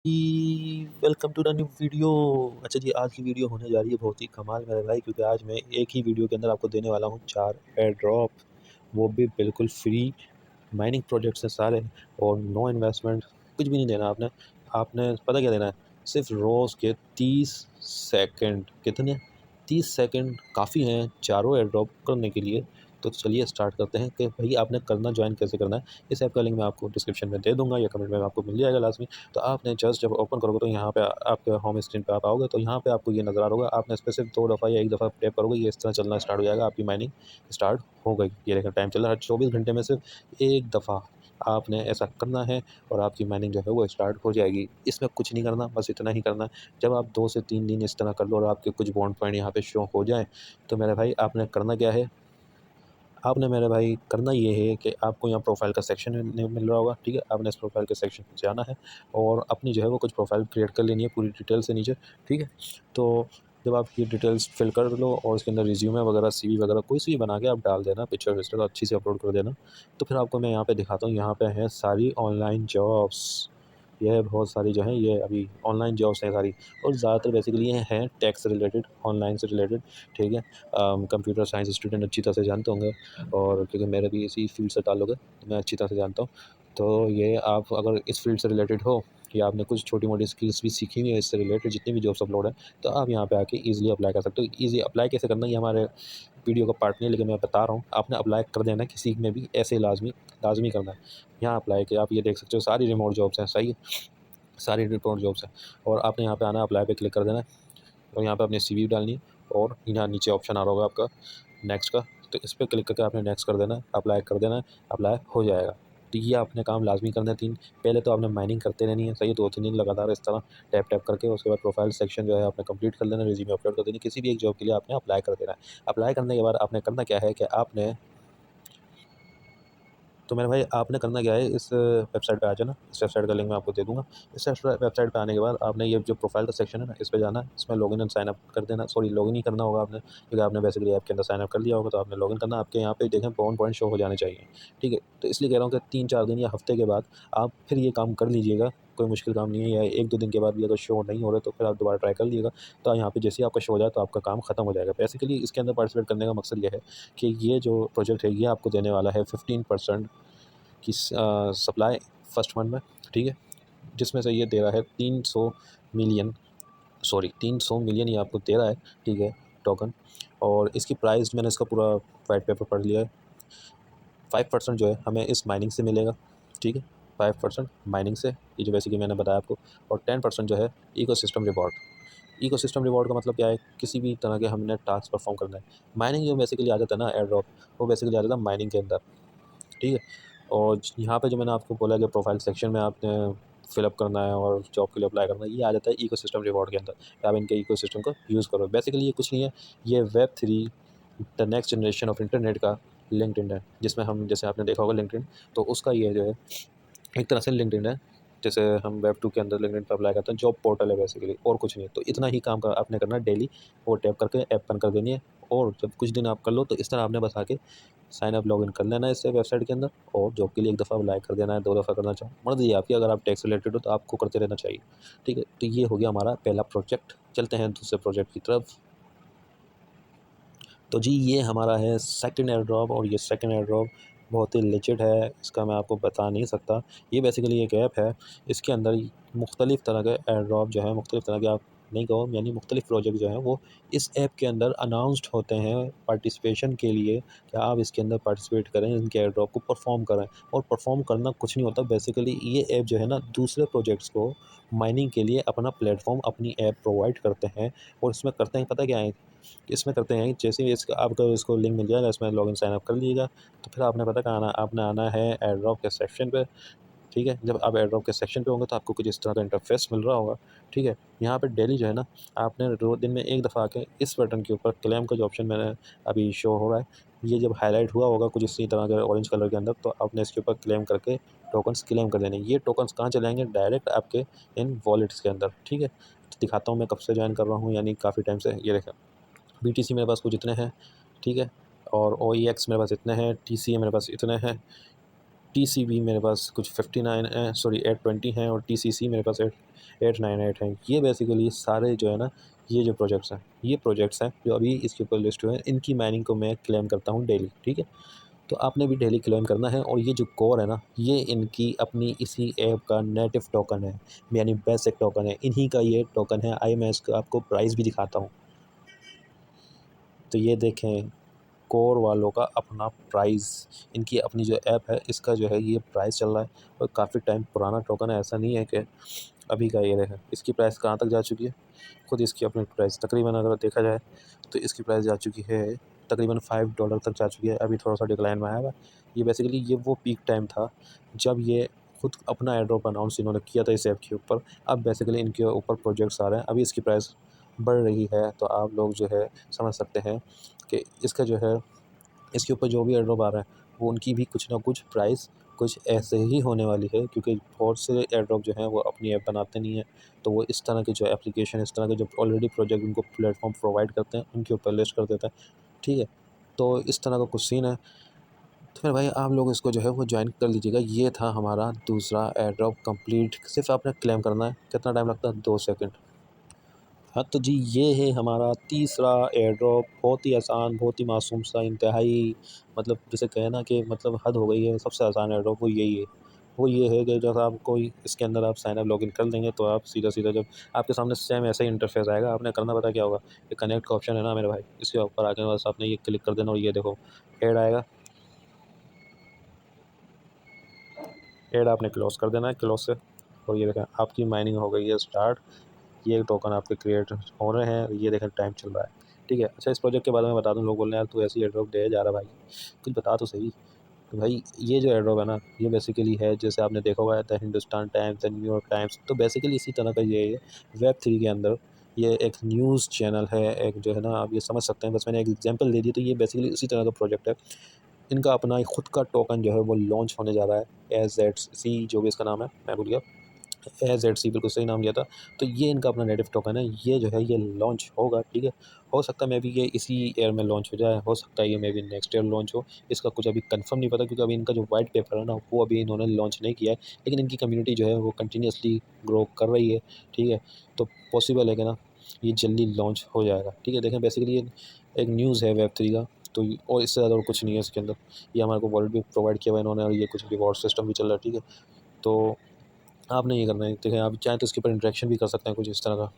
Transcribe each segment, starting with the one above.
Welcome to the new video. अच्छा जी, आज की वीडियो होने जा रही है बहुत ही कमाल मेरे भाई, क्योंकि आज मैं एक ही वीडियो के अंदर आपको देने वाला हूँ 4 एयर ड्रॉप, वो भी बिल्कुल फ्री। माइनिंग प्रोजेक्ट्स हैं सारे और नो इन्वेस्टमेंट, कुछ भी नहीं देना आपने। आपने पता क्या देना है, सिर्फ रोज़ के 30 सेकंड। कितने? 30 सेकंड काफ़ी हैं चारों एयर ड्रॉप करने के लिए। तो चलिए स्टार्ट करते हैं कि भाई आपने करना ज्वाइन कैसे करना है। इस ऐप का लिंक मैं आपको डिस्क्रिप्शन में दे दूंगा या कमेंट में आपको मिल जाएगा लाजमी। तो आपने जस्ट जब ओपन करोगे तो यहाँ पे आपके होम स्क्रीन पे आप आओगे तो यहाँ पे आपको ये नज़र आ रहा होगा। आपने इस पर सिर्फ 2 दफ़ा या 1 दफ़ा टैप करोगे, ये इस तरह चलना स्टार्ट हो जाएगा, आपकी माइनिंग स्टार्ट हो गई। ये देखो टाइम चल रहा है, 24 घंटे में सिर्फ 1 दफ़ा आपने ऐसा करना है और आपकी माइनिंग जो है वो स्टार्ट हो जाएगी। इसमें कुछ नहीं करना, बस इतना ही करना है। जब आप 2 से 3 दिन इस तरह कर लो और आपके कुछ बॉन्ड पॉइंट यहाँ पे शो हो जाएँ, तो मेरे भाई आपने करना क्या है, आपने मेरे भाई करना ये है कि आपको यहाँ प्रोफ़ाइल का सेक्शन मिल रहा होगा, ठीक है? आपने इस प्रोफ़ाइल के सेक्शन में जाना है और अपनी जो है वो कुछ प्रोफ़ाइल क्रिएट कर लेनी है पूरी डिटेल से नीचे, ठीक है? तो जब आप ये डिटेल्स फिल कर लो और उसके अंदर रिज़्यूमे वगैरह, सीवी वगैरह कोई सी भी बना के आप डाल देना, पिक्चर-विक्चर अच्छी से अपलोड कर देना। तो फिर आपको मैं यहाँ पे दिखाता हूँ, यहाँ पे हैं सारी ऑनलाइन जॉब्स। ये है बहुत सारी जो हैं, ये अभी ऑनलाइन जॉब्स हैं सारी, और ज़्यादातर बेसिकली ये हैं टेक से रिलेटेड, ऑनलाइन से रिलेटेड, ठीक है? कंप्यूटर साइंस स्टूडेंट अच्छी तरह से जानते होंगे, और क्योंकि मेरा भी इसी फील्ड से ताल्लुक है तो मैं अच्छी तरह से जानता हूँ। तो ये आप अगर इस फील्ड से रिलेटेड हो या आपने कुछ छोटी-मोटी स्किल्स भी सीखी हुई है इससे रिलेटेड, जितनी भी जॉब्स अपलोड है, तो आप यहाँ पे आके ईज़िली अप्लाई कर सकते हो। ईज़ी अप्लाई कैसे करना है ये हमारे वीडियो का पार्ट नहीं है, लेकिन मैं बता रहा हूँ, आपने अप्लाई कर देना है किसी में भी, ऐसे लाज़मी लाज़मी करना है। यहाँ अप्लाई किया, आप ये देख सकते हो सारी रिमोट जॉब्स हैं, सही है? सारी रिमोट जॉब्स हैं और आपने यहाँ पे आना है, अप्लाई पे क्लिक कर देना है और यहाँ पे अपनी सीवी डालनी है और यहाँ नीचे ऑप्शन आ रहा होगा आपका नेक्स्ट का, तो इस पे क्लिक करके आपने नेक्स्ट कर देना है, अप्लाई कर देना है, अप्लाई हो जाएगा। तो ये आपने काम लाज़मी करना है 3। पहले तो आपने माइनिंग करते रहनी है, सही है? 2-3 दिन लगातार इस तरह टैप टैप करके, उसके बाद प्रोफाइल सेक्शन जो है आपने कंप्लीट कर लेना, रिज़्यूमे अपलोड कर देनी, किसी भी एक जॉब के लिए आपने अप्लाई कर देना है। अप्लाई करने के बाद आपने करना क्या है कि आपने, तो मेरे भाई आपने करना क्या है, इस वेबसाइट पे आ जाना। इस वेबसाइट का लिंक मैं आपको दे दूँगा। इस वेबसाइट पे आने के बाद आपने ये जो प्रोफ़ाइल का सेक्शन है ना, इस पे जाना है। इसमें लॉगिन एंड साइन अप कर देना, सॉरी लॉगिन ही करना होगा आपने, क्योंकि आपने बेसिकली ऐप के अंदर साइन अप कर लिया होगा, तो आपने लॉगिन करना है। आपके यहाँ पे देखें पॉइंट पॉइंट शो हो जाने चाहिए, ठीक है? तो इसलिए कह रहा हूँ कि 3-4 दिन या हफ़्ते के बाद आप फिर ये काम कर लीजिएगा, कोई मुश्किल काम नहीं है। या 1-2 दिन के बाद भी अगर शो नहीं हो रहे तो फिर आप दोबारा ट्राई कर लीजिएगा। तो यहाँ पे जैसे ही आपका शो हो जाए तो आपका काम खत्म हो जाएगा। बेसिकली इसके अंदर पार्टिसिपेट करने का मकसद ये है कि ये जो प्रोजेक्ट है ये आपको देने वाला है 15% की सप्लाई फर्स्ट मंथ में, ठीक है? जिसमें से ये दे रहा है 300 मिलियन, सॉरी 300 मिलियन ये आपको दे रहा है, ठीक है, टोकन। और इसकी प्राइस मैंने इसका पूरा व्हाइट पेपर पढ़ लिया है। 5% जो है हमें इस माइनिंग से मिलेगा, ठीक है? 5% माइनिंग से, ये जो बेसिकली मैंने बताया आपको, और 10% जो है इकोसिस्टम रिवॉर्ड। इकोसिस्टम रिवॉर्ड का मतलब क्या है? किसी भी तरह के हमने टास्क परफॉर्म करना है। माइनिंग जो बेसिकली आ जाता है ना, एयर ड्रॉप, वो बेसिकली आ जाता है माइनिंग के अंदर, ठीक है? और यहाँ पे जो मैंने आपको बोला कि प्रोफाइल सेक्शन में आपने फिलअप करना है और जॉब के लिए अप्लाई करना है, ये आ जाता है इकोसिस्टम रिवॉर्ड के अंदर, कि आप इनके इकोसिस्टम को यूज़ करो। बेसिकली ये कुछ नहीं है, ये web 3 the next generation of internet का लिंक्डइन है, जिसमें हम, जैसे आपने देखा होगा लिंक्डइन, तो उसका ये जो है एक तरह से लिंक्डइन है। जैसे हम वेब 2 के अंदर लिंक्डइन पे अप्लाई करते हैं, जॉब पोर्टल है बेसिकली, और कुछ नहीं है। तो इतना ही काम का आपने करना है डेली, वो टैप करके ऐप बंद कर देनी है, और जब कुछ दिन आप कर लो तो इस तरह आपने बस आके साइन अप लॉगिन कर लेना है इससे वेबसाइट के अंदर, और जॉब के लिए 1 दफ़ा अप्लाई कर देना है, 2 दफ़ा करना चाहो, मर्ज़ी है आपकी। अगर आप टैक्स रिलेटेड हो तो आपको करते रहना चाहिए, ठीक है? तो ये हो गया हमारा पहला प्रोजेक्ट। चलते हैं दूसरे प्रोजेक्ट की तरफ। तो जी ये हमारा है सेकंड एयर ड्रॉप, और ये सेकंड एयर ड्रॉप बहुत ही लेजिट है, इसका मैं आपको बता नहीं सकता। ये बेसिकली एक ऐप है, इसके अंदर मुख्तलिफ़ तरह के एयर ड्रॉप जो हैं, मुख्तलिफ़ तरह के, आप नहीं कहो, यानी मुख्तलिफ़ प्रोजेक्ट जो हैं वो इस ऐप के अंदर अनाउंस्ड होते हैं पार्टिसिपेशन के लिए, कि आप इसके अंदर पार्टिसिपेट करें, इनके एयर ड्रॉप को परफॉर्म करें। और परफॉर्म करना कुछ नहीं होता, बेसिकली ये ऐप जो है ना दूसरे प्रोजेक्ट्स को माइनिंग के लिए अपना प्लेटफॉर्म, अपनी ऐप प्रोवाइड करते हैं। और इसमें करते हैं पता क्या है, इसमें करते हैं जैसे ही इसका आपको इसको लिंक मिल जाएगा, इसमें लॉगिन साइन अप कर लीजिएगा, तो फिर आपने पता कहाँ आना, आपने आना है एयर ड्रॉप के सेक्शन पे, ठीक है? जब आप एयर ड्रॉप के सेक्शन पे होंगे तो आपको कुछ इस तरह का इंटरफेस मिल रहा होगा, ठीक है? यहाँ पे डेली जो है ना, आपने रो दिन में 1 दफ़ा आके इस बटन के ऊपर क्लेम का जो ऑप्शन मैंने अभी शो हो रहा है, ये जब हाईलाइट हुआ होगा कुछ इसी तरह के ऑरेंज कलर के अंदर, तो आपने इसके ऊपर क्लेम करके टोकन्स क्लेम कर देने। ये टोकन्स कहाँ चले जाएँगे? डायरेक्ट आपके इन वॉलेट्स के अंदर, ठीक है? तो दिखाता हूँ मैं कब से जॉइन कर रहा हूँ, यानी काफ़ी टाइम से। ये देखें, बीटीसी मेरे पास कुछ इतने हैं, ठीक है? और ओईएक्स मेरे पास इतने हैं, टीसीए मेरे पास इतने हैं, TCB मेरे पास कुछ 59 सॉरी 820 हैं, और TCC मेरे पास 898 हैं। ये बेसिकली सारे जो है ना, ये जो प्रोजेक्ट्स हैं जो अभी इसके ऊपर लिस्ट हुए हैं, इनकी माइनिंग को मैं क्लेम करता हूँ डेली, ठीक है। तो आपने भी डेली क्लेम करना है, और ये जो कोर है ना, ये इनकी अपनी इसी ऐप का नेटिव टोकन है, यानी बेसिक टोकन है, इन्हीं का ये टोकन है। आइए मैं इसका आपको प्राइस भी दिखाता हूँ। तो ये देखें, कोर वालों का अपना प्राइस, इनकी अपनी जो ऐप है इसका जो है ये प्राइस चल रहा है, और काफ़ी टाइम पुराना टोकन है, ऐसा नहीं है कि अभी का ये है। इसकी प्राइस कहाँ तक जा चुकी है, खुद इसकी अपनी प्राइस तकरीबन अगर देखा जाए तो इसकी प्राइस जा चुकी है तकरीबन $5 तक जा चुकी है। अभी थोड़ा सा डिक्लाइन में आया हुआ। ये बेसिकली ये वो पीक टाइम था जब ये खुद अपना एयर ड्रॉप अनाउंस इन्होंने किया था इस ऐप के ऊपर। अब बेसिकली इनके ऊपर प्रोजेक्ट्स आ रहे हैं, अभी इसकी प्राइस बढ़ रही है, तो आप लोग जो है समझ सकते हैं कि इसका जो है, इसके ऊपर जो भी एयर ड्रॉप आ रहा है वो उनकी भी कुछ ना कुछ प्राइस कुछ ऐसे ही होने वाली है, क्योंकि बहुत से एयर ड्रॉप जो हैं वो अपनी ऐप बनाते नहीं हैं, तो वो इस तरह के जो एप्लीकेशन, इस तरह के जो ऑलरेडी प्रोजेक्ट उनको प्लेटफॉर्म प्रोवाइड करते हैं उनके ऊपर लिस्ट कर देते हैं, ठीक है। तो इस तरह का कुछ सीन है। तो फिर भाई आप लोग इसको जो है वो ज्वाइन कर लीजिएगा। ये था हमारा दूसरा एयर ड्रॉप कंप्लीट। सिर्फ आपने क्लेम करना है। कितना टाइम लगता है? 2 सेकंड। हाँ तो जी, ये है हमारा तीसरा एयर ड्रॉप। बहुत ही आसान, बहुत ही मासूम सा, इंतहाई मतलब जिसे कहें ना कि मतलब हद हो गई है, सबसे आसान एयर ड्रॉप वो यही है। वो ये है कि जब आपको इसके अंदर आप साइन अप लॉगिन कर देंगे तो आप सीधा सीधा जब आपके सामने सेम ऐसा ही इंटरफेस आएगा, आपने करना पता क्या होगा, ये कनेक्ट का ऑप्शन है ना मेरे भाई, इसके ऊपर आके बस आपने ये क्लिक कर देना, और ये देखो ऐड आएगा। ऐड आपने क्लोज कर देना है, क्लोज से, और ये देखें आपकी माइनिंग हो गई है स्टार्ट। ये टोकन आपके क्रिएट हो रहे हैं, ये देखें टाइम चल रहा है, ठीक है। अच्छा, इस प्रोजेक्ट के बारे में बता दूं, लोग बोल रहे हैं यार तू ऐसी एयर ड्रॉप दे जा रहा भाई, कुछ बता तो सही। तो भाई ये जो एयर ड्रॉप है ना, ये बेसिकली है, जैसे आपने देखा होगा the Hindustan times, the New York times, तो बेसिकली इसी तरह का ये है। Web3 के अंदर ये एक न्यूज़ चैनल है, एक जो है ना, आप ये समझ सकते हैं, बस मैंने एक एग्जांपल दे दी। तो ये बेसिकली उसी तरह का प्रोजेक्ट है। इनका अपना एक खुद का टोकन जो है वो लॉन्च होने जा रहा है, AZC जो भी इसका नाम है, मैं भूल गया। AZC बिल्कुल सही नाम लिया था। तो ये इनका अपना नेटिव टोकन है, ये जो है ये लॉन्च होगा, ठीक है। हो सकता है मे बी ये इसी ईयर में लॉन्च हो जाए, हो सकता है ये may be next year launch हो। इसका कुछ अभी कंफर्म नहीं पता, क्योंकि अभी इनका जो वाइट पेपर है ना वो अभी इन्होंने लॉन्च नहीं किया है। लेकिन इनकी कम्युनिटी जो है वो कंटिन्यूसली ग्रो कर रही है, ठीक है। तो पॉसिबल है कि ना ये जल्दी लॉन्च हो जाएगा, ठीक है। देखें बेसिकली ये एक न्यूज़ है Web3 का। तो और इससे ज़्यादा और कुछ नहीं है इसके अंदर। ये हमारे को वॉलेट भी प्रोवाइड किया हुआ है इन्होंने, और ये कुछ रिवॉर्ड सिस्टम भी चल रहा है, ठीक है। तो आपने ये करना है, देखें आप चाहें तो इसके ऊपर इंटरेक्शन भी कर सकते हैं कुछ इस तरह का।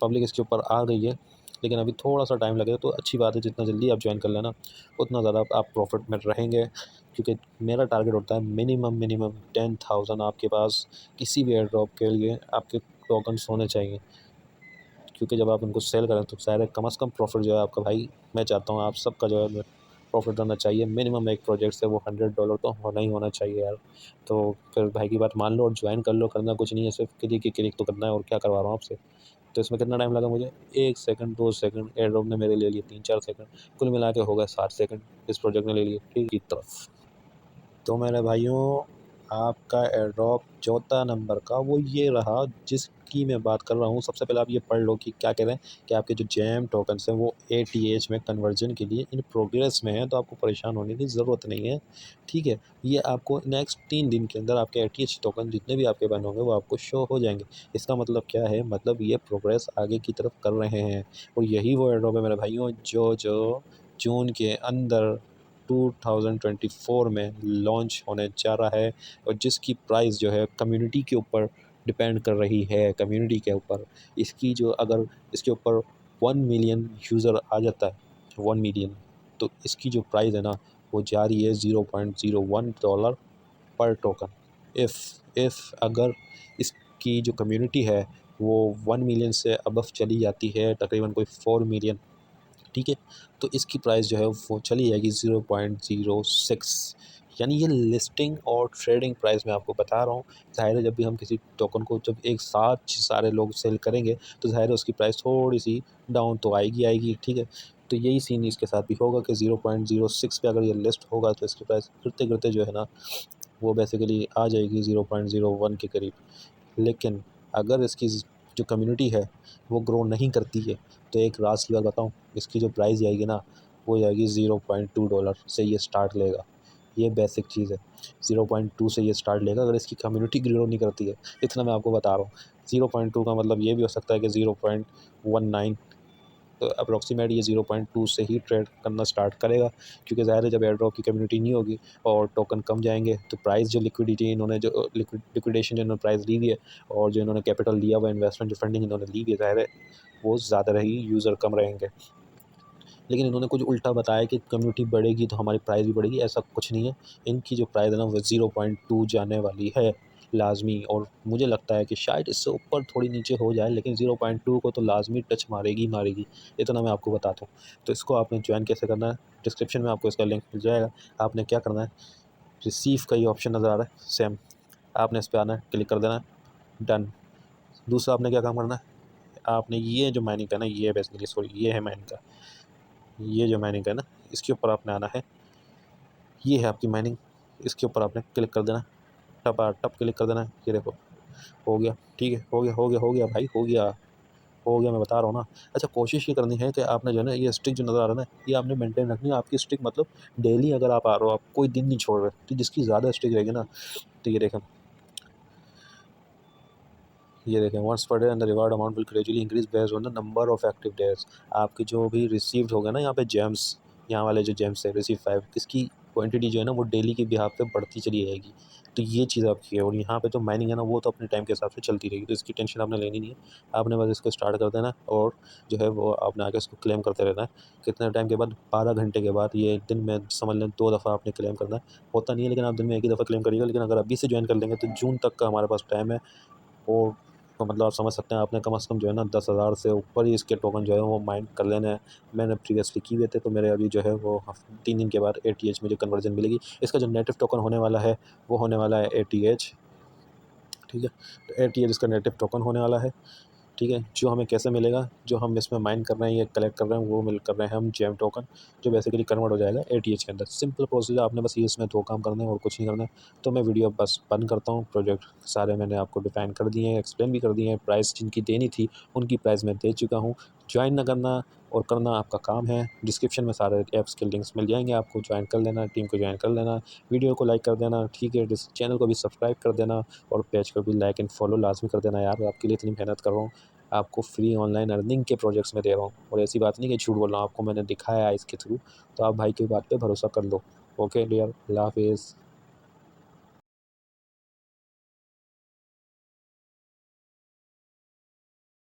पब्लिक इसके ऊपर आ गई है, लेकिन अभी थोड़ा सा टाइम लगेगा, तो अच्छी बात है, जितना जल्दी आप ज्वाइन कर लेना उतना ज़्यादा आप प्रॉफिट में रहेंगे। क्योंकि मेरा टारगेट होता है मिनिमम 10,000 आपके पास किसी भी एयर ड्रॉप के लिए आपके टोकन्स होने चाहिए, क्योंकि जब आप उनको सेल करें तो ज़ाहिर है कम से कम प्रॉफिट जो है आपका, भाई मैं चाहता हूँ आप सबका जो है प्रॉफिट होना चाहिए। मिनिमम एक प्रोजेक्ट से वो $100 तो होना ही होना चाहिए यार। तो फिर भाई की बात मान लो और ज्वाइन कर लो, करना कुछ नहीं है, सिर्फ क्लिक ही क्लिक तो करना है, और क्या करवा रहा हूँ आपसे। तो इसमें कितना टाइम लगा मुझे? 1 सेकंड, 2 सेकंड, एयर ड्रॉप ने मेरे ले लिए 3-4 सेकंड, कुल मिला के हो गए 60 सेकंड इस प्रोजेक्ट ने ले लिए, ठीक की तरफ। तो मेरे भाइयों, आपका एयर ड्रॉप चौथा नंबर का वो ये रहा जिसकी मैं बात कर रहा हूँ। सबसे पहले आप ये पढ़ लो कि क्या कह रहे हैं, कि आपके जो जैम टोकन्स हैं वो ATH में कन्वर्जन के लिए इन प्रोग्रेस में है, तो आपको परेशान होने की ज़रूरत नहीं है, ठीक है। ये आपको नेक्स्ट 3 दिन के अंदर आपके ATH टोकन जितने भी आपके बने होंगे वो आपको शो हो जाएंगे। इसका मतलब क्या है? मतलब ये प्रोग्रेस आगे की तरफ कर रहे हैं, और यही वो एयर ड्रॉप है मेरे भाइयों जो जो जून के अंदर 2024 में लॉन्च होने जा रहा है, और जिसकी प्राइस जो है कम्युनिटी के ऊपर डिपेंड कर रही है, कम्युनिटी के ऊपर। इसकी जो अगर इसके ऊपर 1 मिलियन यूज़र आ जाता है, 1 मिलियन, तो इसकी जो प्राइस है ना वो जा रही है $0.01 पर टोकन। इफ़ अगर इसकी जो कम्युनिटी है वो 1 मिलियन से अबव चली जाती है, तकरीबन कोई 4 मिलियन, ठीक है, तो इसकी प्राइस जो है वो चली जाएगी 0.06। यानी ये लिस्टिंग और ट्रेडिंग प्राइस मैं आपको बता रहा हूँ। ज़ाहिर है जब भी हम किसी टोकन को जब एक साथ सारे लोग सेल करेंगे तो ज़ाहिर है उसकी प्राइस थोड़ी सी डाउन तो आएगी, ठीक है। तो यही सीन इसके साथ भी होगा कि 0.06 पे अगर ये लिस्ट होगा तो इसकी प्राइस गिरते गिरते जो है ना वो बेसिकली आ जाएगी 0.01 के करीब। लेकिन अगर इसकी जो कम्युनिटी है वो ग्रो नहीं करती है, तो एक राज की बात बताऊँ, इसकी जो प्राइस जाएगी ना वो जाएगी $0.2 से ये स्टार्ट लेगा। ये बेसिक चीज़ है। 0.2 से ये स्टार्ट लेगा अगर इसकी कम्युनिटी ग्रो नहीं करती है, इतना मैं आपको बता रहा हूँ। 0.2 का मतलब ये भी हो सकता है कि 0.19, तो अप्रॉक्सीमेट ये 0.2 से ही ट्रेड करना स्टार्ट करेगा, क्योंकि ज़ाहिर है जब एयर ड्रॉप की कम्युनिटी नहीं होगी और टोकन कम जाएंगे तो प्राइस जो लिक्विडिटी इन्होंने जो लिक्विडेशन जो इन्होंने प्राइस ली हुई है और जो इन्होंने कैपिटल लिया हुआ इन्वेस्टमेंट जो फंडिंग इन्होंने ली हुई है, ज़ाहिर है वो ज़्यादा रहेगी, यूज़र कम रहेंगे। लेकिन इन्होंने कुछ उल्टा बताया कि कम्युनिटी बढ़ेगी तो हमारी प्राइस भी बढ़ेगी, ऐसा कुछ नहीं है। इनकी जो प्राइस है ना वो 0.2 जाने वाली है लाजमी, और मुझे लगता है कि शायद इससे ऊपर थोड़ी नीचे हो जाए, लेकिन 0.2 को तो लाजमी टच मारेगी मारेगी, इतना मैं आपको बताता हूँ। तो इसको आपने ज्वाइन कैसे करना है, डिस्क्रिप्शन में आपको इसका लिंक मिल जाएगा। आपने क्या करना है, रिसीव का ये ऑप्शन नज़र आ रहा है सेम, आपने इस पर आना है, क्लिक कर देना है, डन। दूसरा आपने क्या काम करना है, आपने ये जो माइनिंग का ना, ये बेसिकली सॉरी ये है माइनिंग का, ये जो माइनिंग का ना, इसके ऊपर आपने आना है, ये है आपकी माइनिंग, इसके ऊपर आपने क्लिक कर देना, टपा टप क्लिक कर देना। ये देखो हो गया, ठीक है, हो गया हो गया हो गया भाई, हो गया हो गया, मैं बता रहा हूँ ना। अच्छा, कोशिश ये करनी है कि आपने जो है ना ये स्टिक जो नज़र आ रहा है ना, ये आपने मेंटेन रखनी है आपकी स्टिक, मतलब डेली अगर आप आ रहे हो, आप कोई दिन नहीं छोड़ रहे, तो जिसकी ज़्यादा स्टिक रहेगी ना, तो ये देखें once per day and the reward amount will gradually increase based on the number of active days. आपकी जो भी रिसीव्ड होगा ना यहाँ पे जेम्स, यहाँ वाले जो जेम्स है रिसीव 5, इसकी क्वांटिटी जो है ना वो डेली के बिहाफ पे बढ़ती चली जाएगी। तो ये चीज़ आपकी है, और यहाँ पे जो माइनिंग है ना वो तो अपने टाइम के हिसाब से चलती रहेगी, तो इसकी टेंशन आपने लेनी नहीं है। आपने बस इसको स्टार्ट कर देना और जो है वो आपने आगे इसको क्लेम करते रहना है। कितने टाइम के बाद, 12 घंटे के बाद, ये दिन में समझ लें 2 दफ़ा आपने क्लेम करना है। होता नहीं है लेकिन आप दिन में एक ही दफ़ा क्लेम करिएगा, लेकिन अगर अभी से ज्वाइन कर लेंगे तो जून तक का हमारे पास टाइम है। और तो मतलब आप समझ सकते हैं, आपने कम से कम जो है ना 10,000 से ऊपर ही इसके टोकन जो है वो माइन कर लेने हैं। मैंने प्रीवियसली किए हुए थे, तो मेरे अभी जो है वो 3 दिन के बाद ATH में जो कन्वर्जन मिलेगी, इसका जो नेटिव टोकन होने वाला है वो होने वाला है ATH। ठीक है, तो ATH इसका नेटिव टोकन होने वाला है। ठीक है, जो हमें कैसे मिलेगा, जो हम इसमें माइन कर रहे हैं या कलेक्ट कर रहे हैं वो मिल कर रहे हैं हम जेम टोकन, जो बेसिकली कन्वर्ट हो जाएगा ATH के अंदर। सिंपल प्रोसीजर, आपने बस ये इसमें 2 काम करने हैं और कुछ नहीं करना है। तो मैं वीडियो बस बंद करता हूँ। प्रोजेक्ट सारे मैंने आपको डिफाइन कर दिए हैं, एक्सप्लेन भी कर दिए हैं, प्राइस जिनकी देनी थी उनकी प्राइस मैं दे चुका हूँ। ज्वाइन ना करना और करना आपका काम है। डिस्क्रिप्शन में सारे ऐप्स के लिंक्स मिल जाएंगे, आपको ज्वाइन कर लेना, टीम को ज्वाइन कर लेना, वीडियो को लाइक कर देना, ठीक है, चैनल को भी सब्सक्राइब कर देना और पेज को भी लाइक एंड फॉलो लाजमी कर देना यार, आपके लिए इतनी मेहनत कर रहा हूँ, आपको फ्री ऑनलाइन अर्निंग के प्रोजेक्ट्स में दे रहा हूँ, और ऐसी बात नहीं कि झूठ बोल रहा हूँ, आपको मैंने दिखाया है इसके थ्रू, तो आप भाई की बात पे भरोसा कर लो। ओके डियर, अल्लाह हाफिज़।